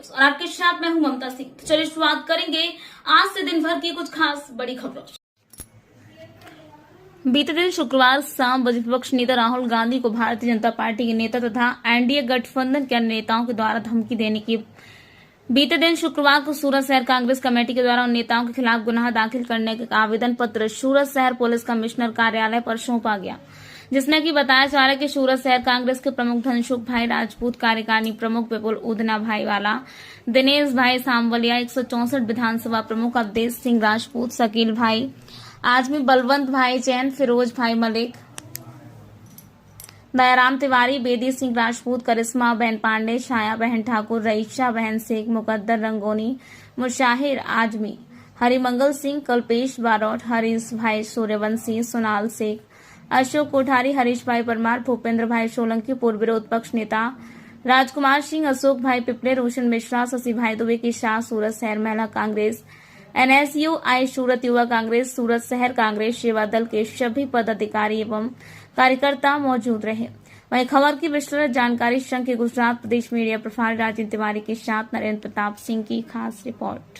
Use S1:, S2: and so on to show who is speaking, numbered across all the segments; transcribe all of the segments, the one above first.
S1: News और आपके साथ मैं हूं ममता सिंह। तो चलिए शुरुआत करेंगे आज से दिन भर की कुछ खास बड़ी खबरों। बीते दिन शुक्रवार शाम बजट विपक्ष नेता राहुल गांधी को भारतीय जनता पार्टी के नेता तथा एनडीए गठबंधन के अन्य नेताओं के द्वारा धमकी देने की बीते दिन शुक्रवार को सूरत शहर कांग्रेस कमेटी के द्वारा उन नेताओं के खिलाफ गुनाह दाखिल करने का आवेदन पत्र सूरत शहर पुलिस कमिश्नर कार्यालय पर सौंपा गया, जिसमें कि बताया जा रहा है कि सूरत शहर कांग्रेस के प्रमुख धनसुख भाई राजपूत, कार्यकारिणी प्रमुख विपुल उदना भाई वाला, दिनेश भाई सांवलिया, 164 विधानसभा प्रमुख अवधेश सिंह राजपूत, शकील भाई आजमी, बलवंत भाई जैन, फिरोज भाई मलिक, दयाराम तिवारी, बेदी सिंह राजपूत, करिश्मा बहन पांडे, छाया बहन ठाकुर, रईशा बहन शेख, मुकद्दर रंगोनी, मुशाहिर आजमी, हरिमंगल सिंह, कल्पेश बारोट, हरीश भाई सूर्यवंशी, सोनाल शेख, अशोक कोठारी, हरीश भाई परमार, भूपेंद्र भाई सोलंकी, पूर्व विरोध पक्ष नेता राजकुमार सिंह, अशोक भाई पिपले, रोशन मिश्रा, शशि भाई दुबे की शाह, सूरत शहर महिला कांग्रेस, NSUI सूरत युवा कांग्रेस, सूरत शहर कांग्रेस सेवा दल के सभी पदाधिकारी एवं कार्यकर्ता मौजूद रहे। वहीं खबर की विस्तृत जानकारी संघ के गुजरात प्रदेश मीडिया प्रभारी राजेंद्र तिवारी के साथ नरेंद्र प्रताप सिंह की खास रिपोर्ट।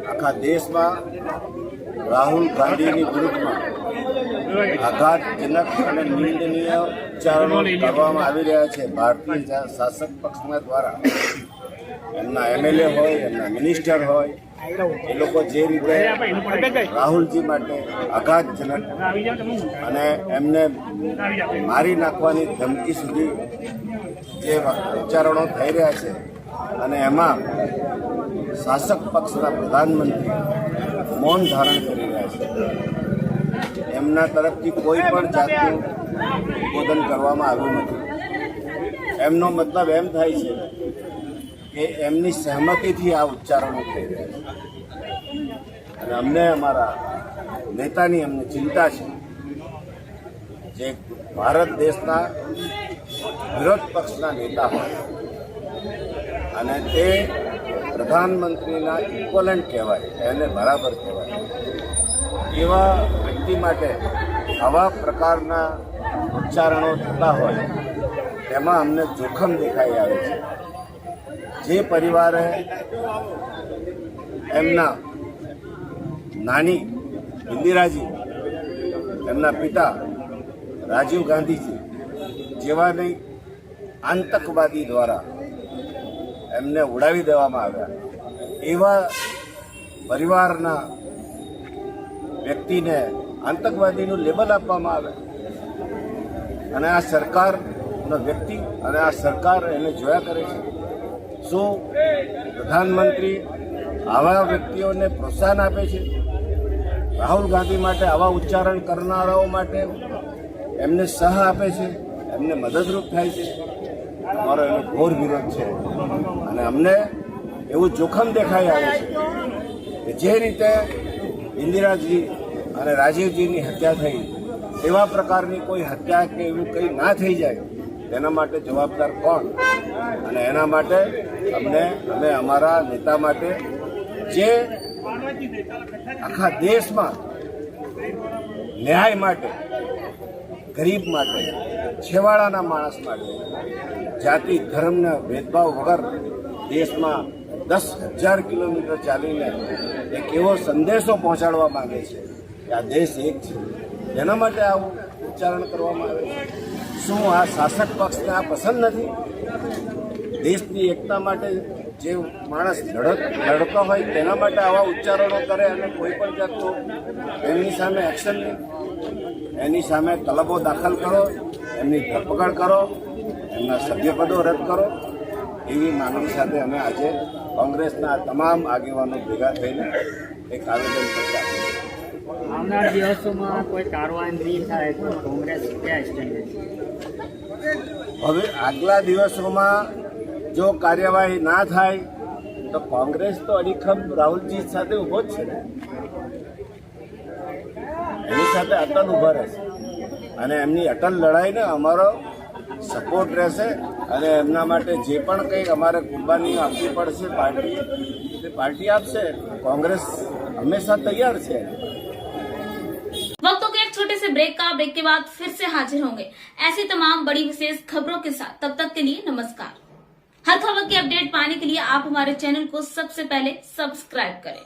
S2: આખા દેશમાં રાહુલ ગાંધીની વિરુદ્ધમાં આઘાતજનક અને નિંદનીય ઉચ્ચારણો કરવામાં આવી રહ્યા છે। ભારતીય શાસક પક્ષના દ્વારા એમના MLA હોય, એમના મિનિસ્ટર હોય, એ લોકો જે રીતે રાહુલજી માટે આઘાતજનક અને એમને મારી નાખવાની ધમકી સુધી જે ઉચ્ચારણો થઈ રહ્યા છે અને એમાં શાસક પક્ષના પ્રધાનમંત્રી મૌન ધારણ કરી રહ્યા છે। એમના તરફથી કોઈ પણ જાતનું ઉદ્બોધન કરવામાં આવ્યું નથી। એમનો મતલબ એમ થાય છે કે એમની સહમતિથી આ ઉચ્ચારણો થઈ રહ્યા છે અને અમને અમારા નેતાની અમને ચિંતા છે। જે ભારત દેશના વિરોધ પક્ષના નેતા હોય અને તે પ્રધાનમંત્રીના ઇક્વલન્ટ કહેવાય, એને બરાબર કહેવાય, એવા વ્યક્તિ માટે આવા પ્રકારના ઉચ્ચારણો થતા હોય તેમાં અમને જોખમ દેખાઈ આવે છે। જે પરિવારે એમના નાની ઇન્દિરાજી, એમના પિતા રાજીવ ગાંધીજી જેવાની આતંકવાદી દ્વારા એમને ઉડાવી દેવામાં આવ્યા, એવા પરિવારના વ્યક્તિને આતંકવાદીનું લેબલ આપવામાં આવે અને આ સરકારનો વ્યક્તિ અને આ સરકાર એને જોયા કરે છે। શું પ્રધાનમંત્રી આવા વ્યક્તિઓને પ્રોત્સાહન આપે છે? રાહુલ ગાંધી માટે આવા ઉચ્ચારણ કરનારાઓ માટે એમને સહ આપે છે, એમને મદદરૂપ થાય છે? અમારો એનો ઘોર વિરોધ છે અને અમને એવું જોખમ દેખાઈ આવે છે કે જે રીતે ઇન્દિરાજી અને રાજીવજીની હત્યા થઈ એવા પ્રકારની કોઈ હત્યા કે એવું કંઈ ના થઈ જાય તેના માટે જવાબદાર કોણ? અને એના માટે અમે અમારા નેતા માટે જે આખા દેશમાં ન્યાય માટે, ગરીબ માટે, છેવાડાના માણસ માટે, જાતિ ધર્મના ભેદભાવ વગર દેશમાં 10,000 કિલોમીટર ચાલીને એક એવો સંદેશો પહોંચાડવા માંગે છે કે આ દેશ એક છે, તેના માટે આવું ઉચ્ચારણ કરવામાં આવે છે। શું આ શાસક પક્ષને આ પસંદ નથી? દેશની એકતા માટે જે માણસ લડતો હોય તેના માટે આવા ઉચ્ચારણો કરે અને કોઈ પણ જાતનું એમની સામે એક્શન નહીં, એની સામે તલબો દાખલ કરો, એમની ધરપકડ કરો, એમના સભ્યપદો રદ કરો, એવી માંગણી સાથે અમે આજે કોંગ્રેસના તમામ આગેવાનો ભેગા થઈને એક આવેદનપત્ર આપ્યું।
S3: આવનાર દિવસોમાં કોઈ કાર્યવાહી નહીં થાય તો કોંગ્રેસ ક્યાં સ્ટેન્ડ લેશે?
S2: હવે આગલા દિવસોમાં જો કાર્યવાહી ના થાય તો કોંગ્રેસ તો અડીખમ રાહુલજી સાથે ઊભો જ છે ને, એની સાથે અટલ ઊભા રહેશે અને એમની અટલ લડાઈને અમારો સપોર્ટ રહેશે અને એમના માટે જે પણ કંઈ અમારે કુરબાની આપવી પડશે પાર્ટી આપશે। કોંગ્રેસ હંમેશા તૈયાર છે।
S1: वक्तों के एक छोटे से ब्रेक के बाद फिर से हाजिर होंगे ऐसी तमाम बड़ी विशेष खबरों के साथ। तब तक के लिए नमस्कार। हर खबर की अपडेट पाने के लिए आप हमारे चैनल को सबसे पहले सब्सक्राइब करें।